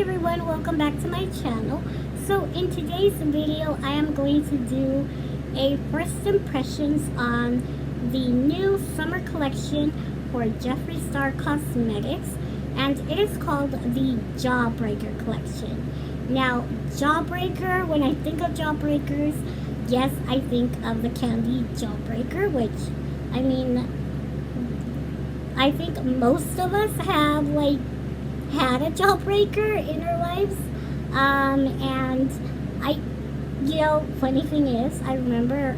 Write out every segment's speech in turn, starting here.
everyone, welcome back to my channel. So in today's video I am going to do a first impressions on the new summer collection for Jeffree Star Cosmetics, and it is called the Jawbreaker collection. Now Jawbreaker, when I think of Jawbreakers, yes, I think of the candy Jawbreaker, which I think most of us have had a Jawbreaker in our lives. And funny thing is, I remember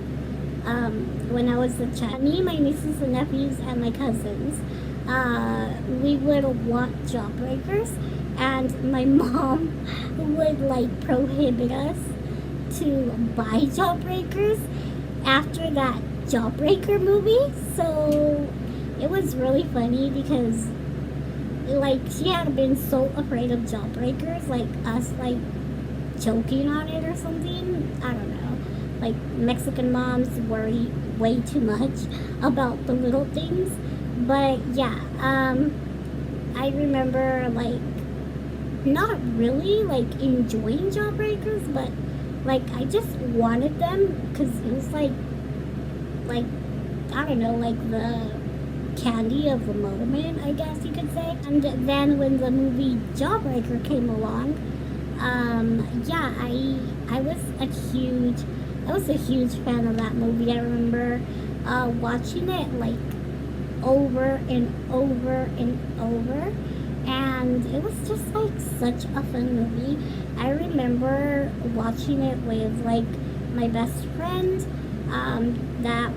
when I was a child, me, my nieces and nephews, and my cousins, we would want Jawbreakers, and my mom would prohibit us to buy Jawbreakers after that Jawbreaker movie. So it was really funny because she had been so afraid of Jawbreakers, us joking on it or something. I don't know. Mexican moms worry way too much about the little things. But yeah, I remember not really enjoying Jawbreakers, but I just wanted them because it was I don't know, the candy of the moment, I guess you could say. And then when the movie Jawbreaker came along, yeah, I was a huge fan of that movie. I remember watching it over and over and over, and it was just such a fun movie. I remember watching it with my best friend, that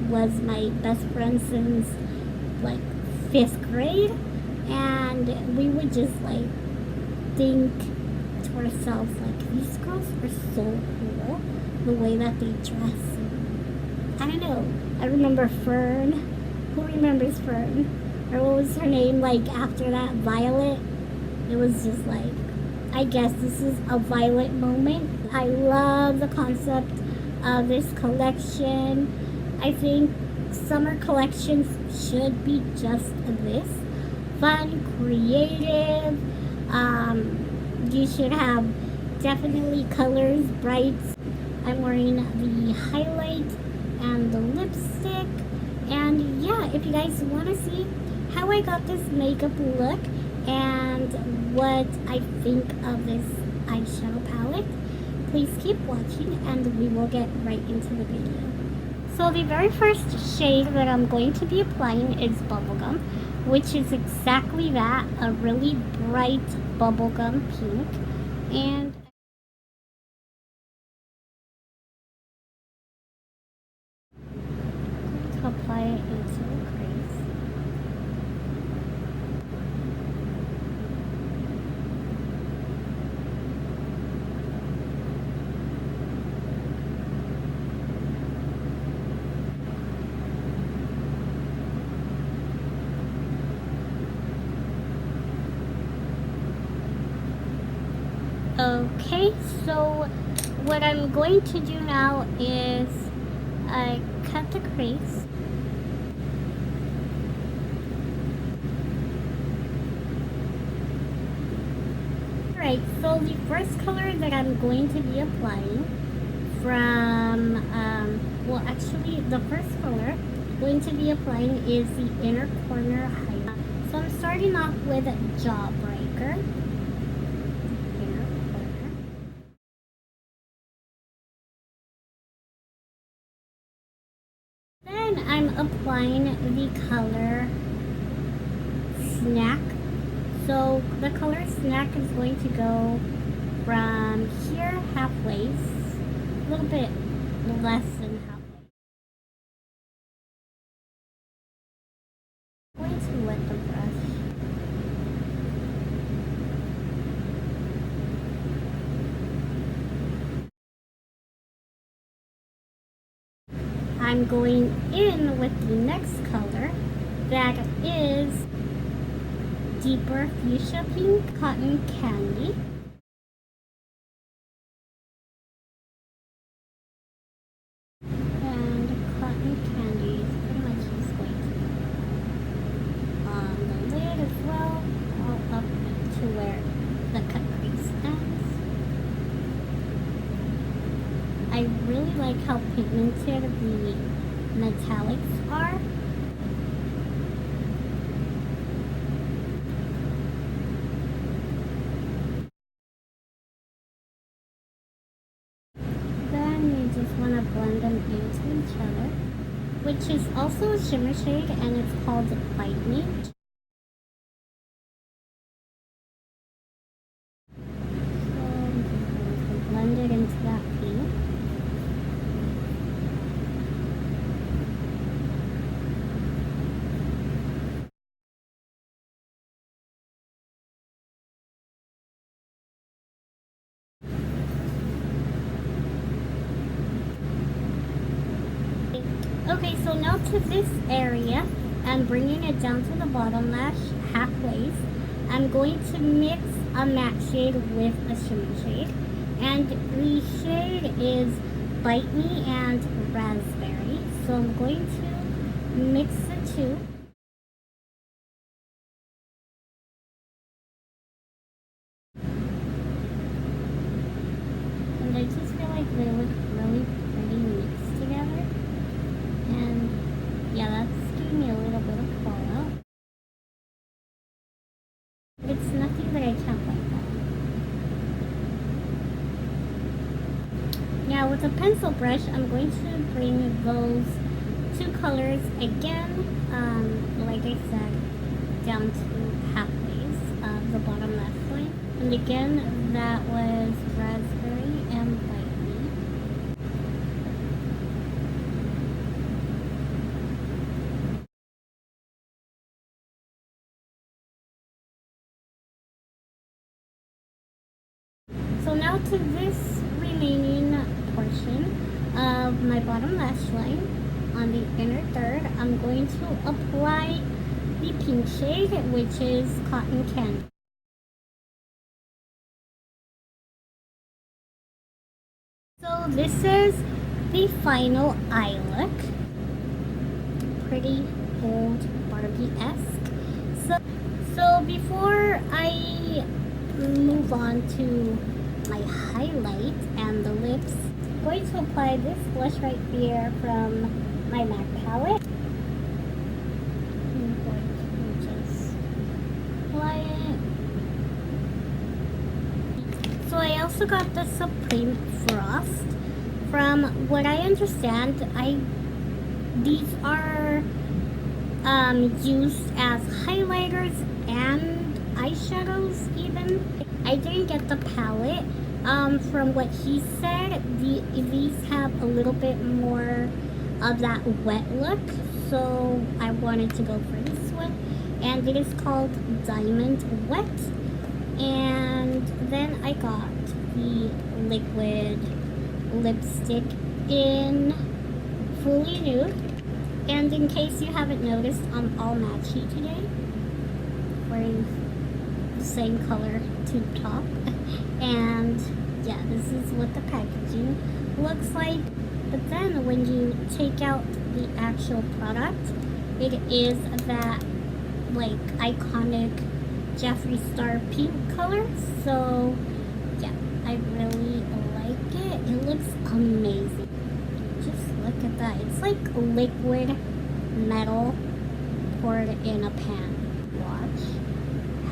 was my best friend since 5th grade, and we would just think to ourselves these girls are so cool, the way that they dress. I don't know. I remember Fern. Who remembers Fern? Or what was her name after that? Violet. It was just I guess this is a Violet moment. I love the concept of this collection. I think summer collections should be just this: fun, creative. You should have definitely colors, brights. I'm wearing the highlight and the lipstick. And yeah, if you guys want to see how I got this makeup look and what I think of this eyeshadow palette, please keep watching and we will get right into the video. So the very first shade that I'm going to be applying is Bubblegum, which is exactly that, a really bright bubblegum pink. And I'm going to apply it into the crease. Okay, so what I'm going to do now is cut the crease. Alright, so the first color that I'm going to be applying from, the first color I'm going to be applying is the inner corner highlight. So I'm starting off with Jawbreaker. Then I'm applying the color Snack. So the color Snack is going to go from here halfway, a little bit less than halfway. I'm going to wet the brush. I'm going in with the next color, that is deeper fuchsia pink, Cotton Candy. And Cotton Candy is pretty much just going to be on the lid as well, all up to where really like how pigmented the metallics are. Then you just want to blend them into each other, which is also a shimmer shade, and it's called Bite Me. So I'm just going to blend it into that pink. Okay, so now to this area, I'm bringing it down to the bottom lash halfway. I'm going to mix a matte shade with a shimmer shade, and the shade is Bite Me and Raspberry. So I'm going to mix the two. And I just feel like they look really pretty mixed together. And yeah, that's giving me a little bit of fallout. It's nothing that I can't like that. Now with a pencil brush, I'm going to bring those two colors again, like I said, down to halfway of the bottom left line. And again, that was Raspberry and Bite Me. So now to this remaining portion of my bottom lash line, on the inner third, I'm going to apply the pink shade, which is Cotton Candy. So this is the final eye look. Pretty bold Barbie-esque. So before I move on to my highlight and the lips, I'm going to apply this blush right here from my MAC palette. I'm going to just apply it. So I also got the Supreme Frost. From what I understand, these are used as highlighters and eyeshadows even. I didn't get the palette. From what he said, these have a little bit more of that wet look, so I wanted to go for this one, and it is called Diamond Wet. And then I got the liquid lipstick in Fully Nude. And in case you haven't noticed, I'm all matchy today, wearing the same color tube top. And yeah, this is what the packaging looks like. But then when you take out the actual product, it is that like iconic Jeffree Star pink color. So yeah, I really like it. It looks amazing. Just look at that. It's like liquid metal poured in a pan. Watch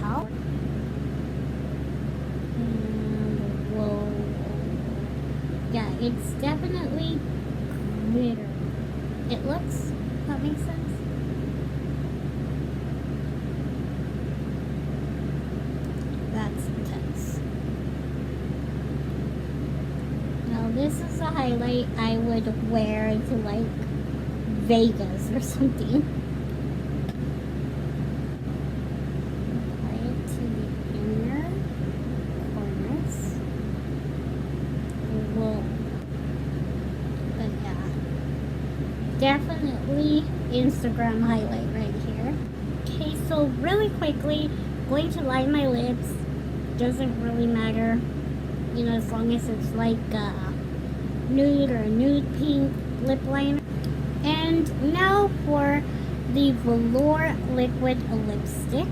how. And whoa. Yeah, it's definitely glitter. It looks, that makes sense? That's intense. Now this is a highlight I would wear to like Vegas or something. Apply it to the inner corners. Whoa. But yeah, definitely Instagram highlight right here. Okay, so really quickly, going to line my lips. Doesn't really matter, you know, as long as it's like nude or nude pink lip liner. And now for the Velour liquid lipstick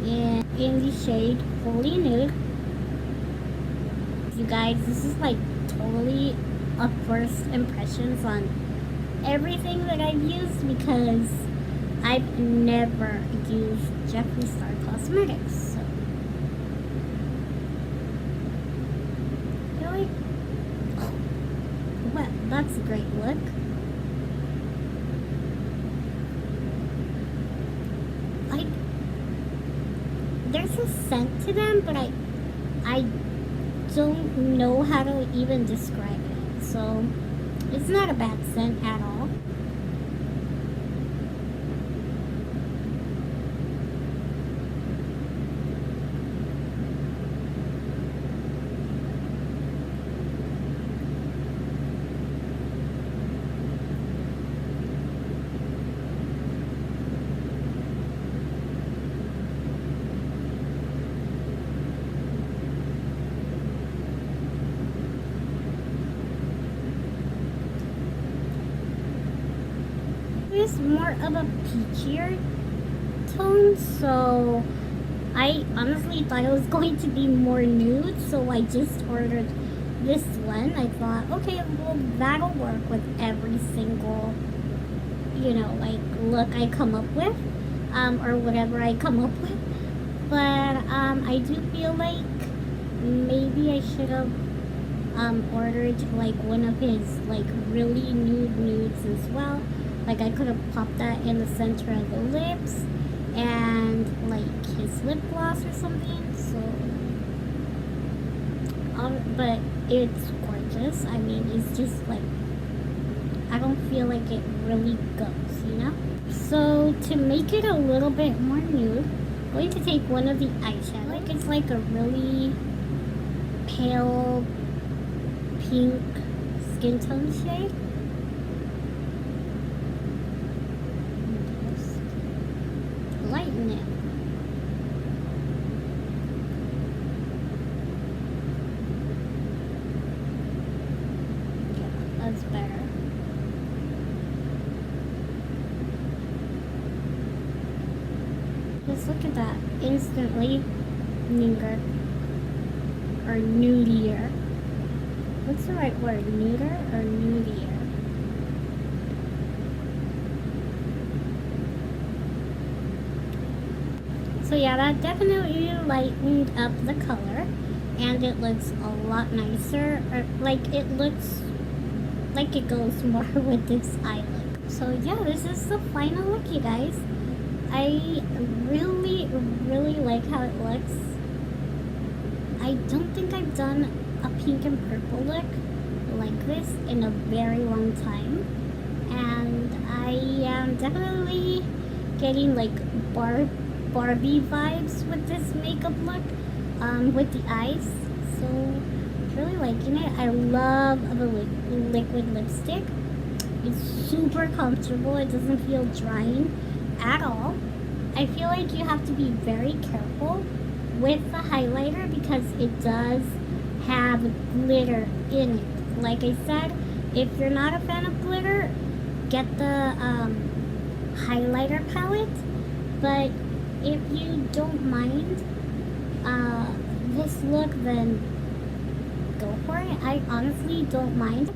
in the shade Fully Nude. You guys, this is like totally a first impressions on everything that I've used because I've never used Jeffree Star Cosmetics. So really, oh, well, that's a great look. Like, there's a scent to them, but I don't know how to even describe it. So it's not a bad scent at all. It's more of a peachier tone, so I honestly thought it was going to be more nude, so I just ordered this one. I thought, okay, well, that'll work with every single, you know, like, look I come up with, or whatever I come up with. But I do feel like maybe I should have ordered like one of his like really nudes as well. Like, I could have popped that in the center of the lips and like his lip gloss or something. So but it's gorgeous. I mean, it's just like, I don't feel like it really goes, you know. So to make it a little bit more nude, I'm going to take one of the eyeshadow. Like, it's like a really pale pink skin tone shade. Lighten it. Yeah, that's better. Just look at that. Instantly nuder. Or nudier. What's the right word? Neuter or nudier? So yeah, that definitely lightened up the color, and it looks a lot nicer. Or, like, it looks like it goes more with this eye look. So yeah, this is the final look, you guys. I really, really like how it looks. I don't think I've done a pink and purple look like this in a very long time, and I am definitely getting like Barbie vibes with this makeup look, with the eyes. So really liking it. I love the liquid lipstick. It's super comfortable. It doesn't feel drying at all. I feel like you have to be very careful with the highlighter because it does have glitter in it. Like I said, if you're not a fan of glitter, get the highlighter palette. But if you don't mind this look, then go for it. I honestly don't mind.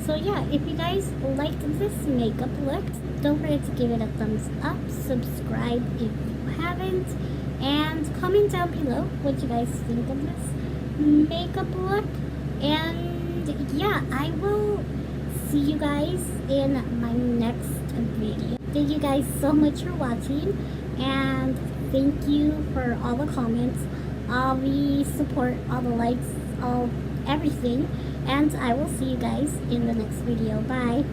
So yeah, if you guys liked this makeup look, don't forget to give it a thumbs up, subscribe if you haven't, and comment down below what you guys think of this makeup look. And yeah, I will see you guys in my next video. Thank you guys so much for watching, and thank you for all the comments, all the support, all the likes, all everything. And I will see you guys in the next video. Bye.